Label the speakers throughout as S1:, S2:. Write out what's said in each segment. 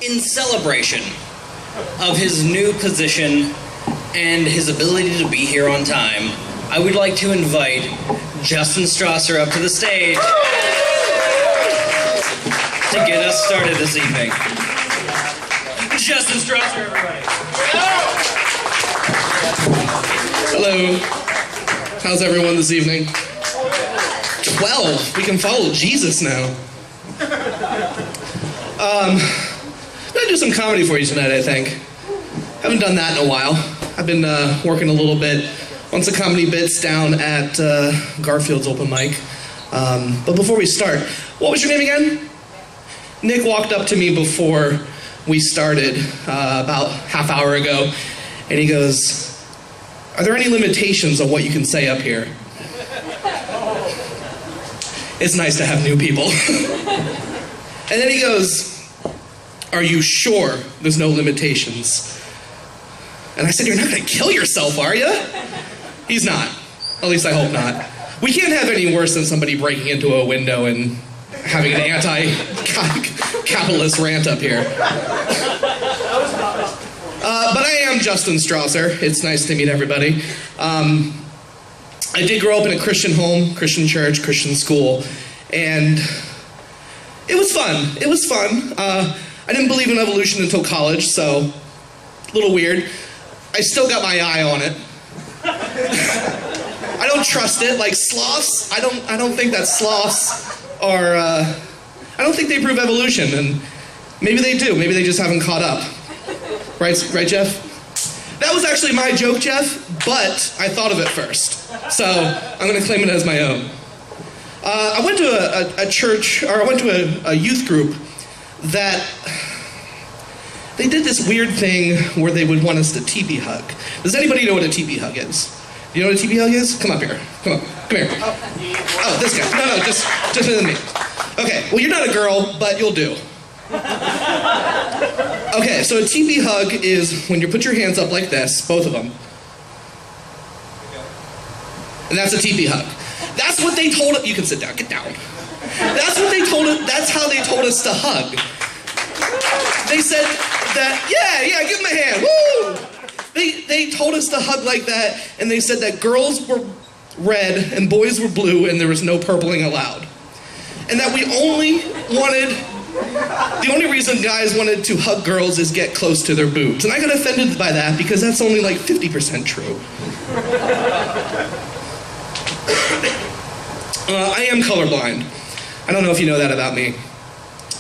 S1: in celebration of his new position and his ability to be here on time, I would like to invite Justin Strawser up to the stage to get us started this evening. Justin Strawser, everybody.
S2: Hello. How's everyone this evening? 12. We can follow Jesus now. I'm gonna do some comedy for you tonight, I think. Haven't done that in a while. I've been working a little bit on some comedy bits down at Garfield's open mic. But before we start, what was your name again? Nick walked up to me before we started about half hour ago, and he goes, "Are there any limitations on what you can say up here?" It's nice to have new people. And then he goes, "Are you sure there's no limitations?" And I said, "You're not gonna kill yourself, are you?" He's not. At least I hope not. We can't have any worse than somebody breaking into a window and having an anti-capitalist rant up here. But I am Justin Strawser. It's nice to meet everybody. I did grow up in a Christian home, Christian church, Christian school, and it was fun. It was fun. I didn't believe in evolution until college, so a little weird. I still got my eye on it. I don't trust it. Like sloths, I don't think that sloths are, I don't think they prove evolution, and maybe they do. Maybe they just haven't caught up. Right, Jeff? That was actually my joke, Jeff, but I thought of it first. So I'm going to claim it as my own. I went to a church, or I went to a youth group that they did this weird thing where they would want us to teepee hug. Does anybody know what a teepee hug is? Do you know what a teepee hug is? Come up here. Come here. Oh, this guy. No, just me. Okay, well, you're not a girl, but you'll do. Okay, so a teepee hug is when you put your hands up like this, both of them. And that's a teepee hug. That's what they told us. You can sit down, get down. That's what they told us, that's how they told us to hug. They said that, yeah, give them a hand, woo! They told us to hug like that, and they said that girls were red and boys were blue and there was no purpling allowed. And that the only reason guys wanted to hug girls is get close to their boobs. And I got offended by that because that's only like 50% true. I am colorblind. I don't know if you know that about me.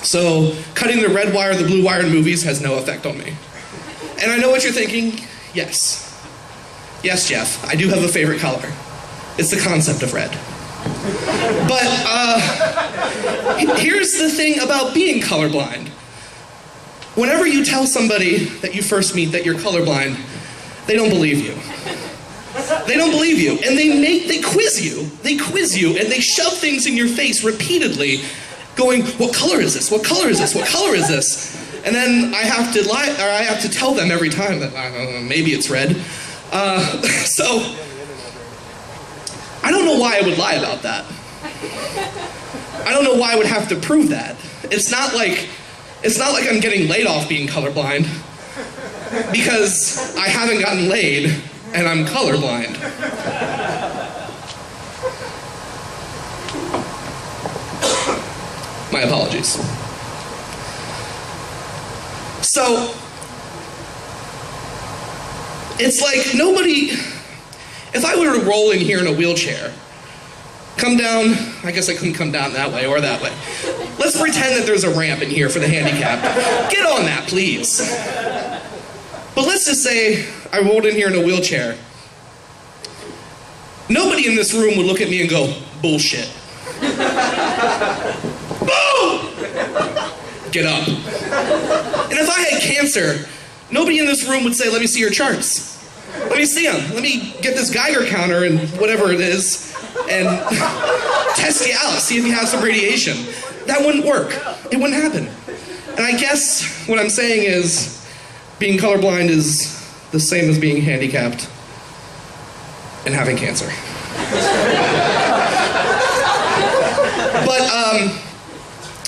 S2: So cutting the red wire, the blue wire in movies has no effect on me. And I know what you're thinking. Yes. Yes, Jeff, I do have a favorite color. It's the concept of red. But here's the thing about being colorblind. Whenever you tell somebody that you first meet that you're colorblind, they don't believe you. They don't believe you, and they quiz you. They quiz you, and they shove things in your face repeatedly, going, "What color is this? What color is this? What color is this?" And then I have to lie, or I have to tell them every time that maybe it's red. So I don't know why I would lie about that. I don't know why I would have to prove that. It's not like I'm getting laid off being colorblind, because I haven't gotten laid and I'm colorblind. My apologies. So it's like nobody, if I were to roll in here in a wheelchair, come down, I guess I couldn't come down that way or that way. Let's pretend that there's a ramp in here for the handicapped. Get on that, please. But let's just say I rolled in here in a wheelchair. Nobody in this room would look at me and go, "Bullshit." Boom! Get up. And if I had cancer, nobody in this room would say, "Let me see your charts. Let me see them. Let me get this Geiger counter and whatever it is and test you out, see if you have some radiation." That wouldn't work. It wouldn't happen. And I guess what I'm saying is being colorblind is the same as being handicapped and having cancer. But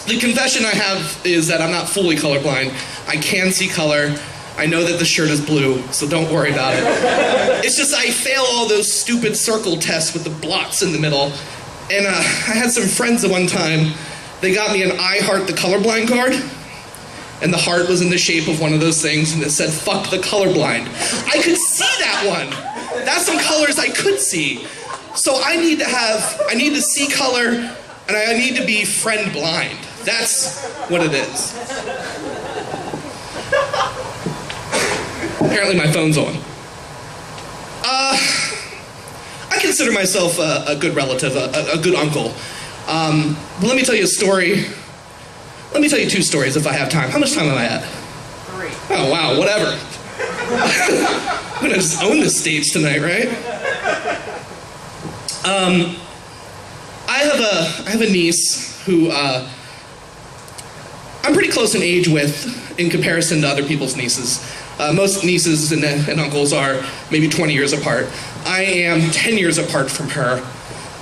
S2: The confession I have is that I'm not fully colorblind. I can see color. I know that the shirt is blue, so don't worry about it. It's just I fail all those stupid circle tests with the blots in the middle. And I had some friends at one time, they got me an I Heart the Colorblind card. And the heart was in the shape of one of those things, and it said, fuck the colorblind. I could see that one. That's some colors I could see. So I need to see color, and I need to be friend blind. That's what it is. Apparently my phone's on. I consider myself a good relative, a good uncle. But let me tell you a story. Let me tell you 2 stories if I have time. How much time am I at?
S3: 3.
S2: Oh, wow, whatever. I'm gonna just own this stage tonight, right? I have a niece who I'm pretty close in age with in comparison to other people's nieces. Most nieces and uncles are maybe 20 years apart. I am 10 years apart from her.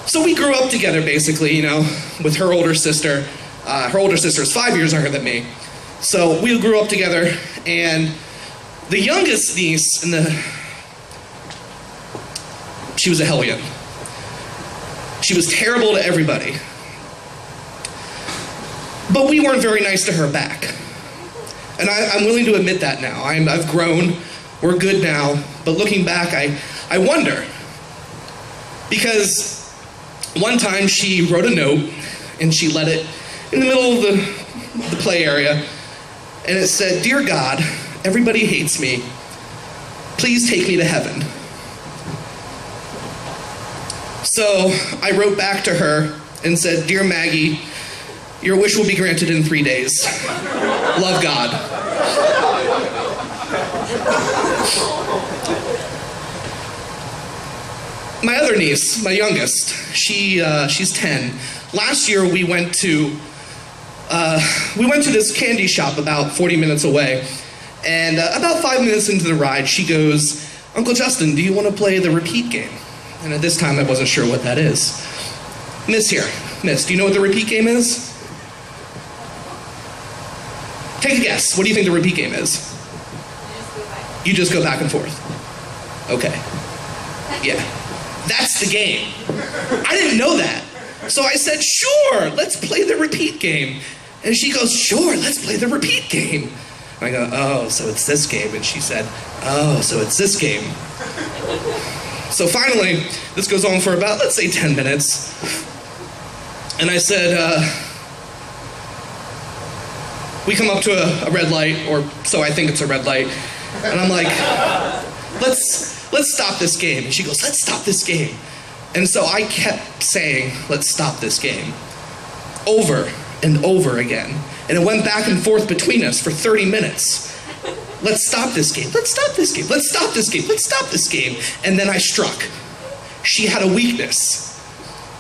S2: So we grew up together, basically, you know, with her older sister. Her older sister is 5 years younger than me. So we grew up together, and the youngest niece, she was a hellion. She was terrible to everybody. But we weren't very nice to her back. And I'm willing to admit that now. I've grown, we're good now, but looking back, I wonder. Because one time she wrote a note, and she let it in the middle of the play area, and it said, "Dear God, everybody hates me. Please take me to heaven." So I wrote back to her and said, "Dear Maggie, your wish will be granted in 3 days. Love, God." My other niece, my youngest, she's 10. Last year we went to this candy shop about 40 minutes away, and about 5 minutes into the ride, she goes, "Uncle Justin, do you want to play the repeat game?" And at this time, I wasn't sure what that is. Miss, do you know what the repeat game is? Take a guess. What do you think the repeat game is? You just go back and forth. Okay. Yeah. That's the game. I didn't know that. So I said, "Sure, let's play the repeat game." And she goes, "Sure, let's play the repeat game." And I go, "Oh, so it's this game." And she said, "Oh, so it's this game." So finally, this goes on for about, let's say, 10 minutes. And I said, we come up to a red light, or so I think it's a red light. And I'm like, let's stop this game. And she goes, "Let's stop this game." And so I kept saying, "Let's stop this game," over and over again. And it went back and forth between us for 30 minutes. "Let's stop this game. Let's stop this game. Let's stop this game. Let's stop this game." And then I struck. She had a weakness.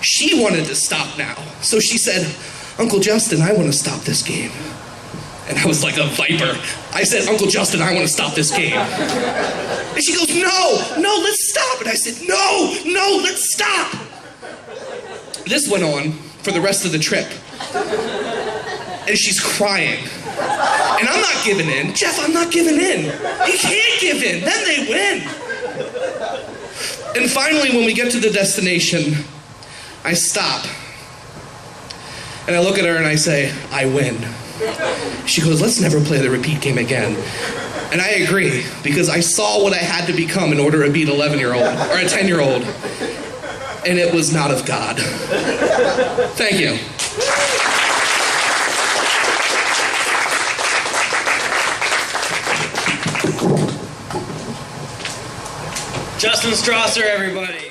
S2: She wanted to stop now. So she said, "Uncle Justin, I want to stop this game." And I was like a viper. I said, "Uncle Justin, I want to stop this game." And she goes, no, let's stop. And I said, no, let's stop. This went on for the rest of the trip. And she's crying. And I'm not giving in. Jeff, I'm not giving in. You can't give in. Then they win. And finally, when we get to the destination, I stop. And I look at her and I say, "I win." She goes, "Let's never play the repeat game again." And I agree, because I saw what I had to become in order to beat an 11-year-old, or a 10-year-old. And it was not of God. Thank you.
S1: Justin Strawser, everybody.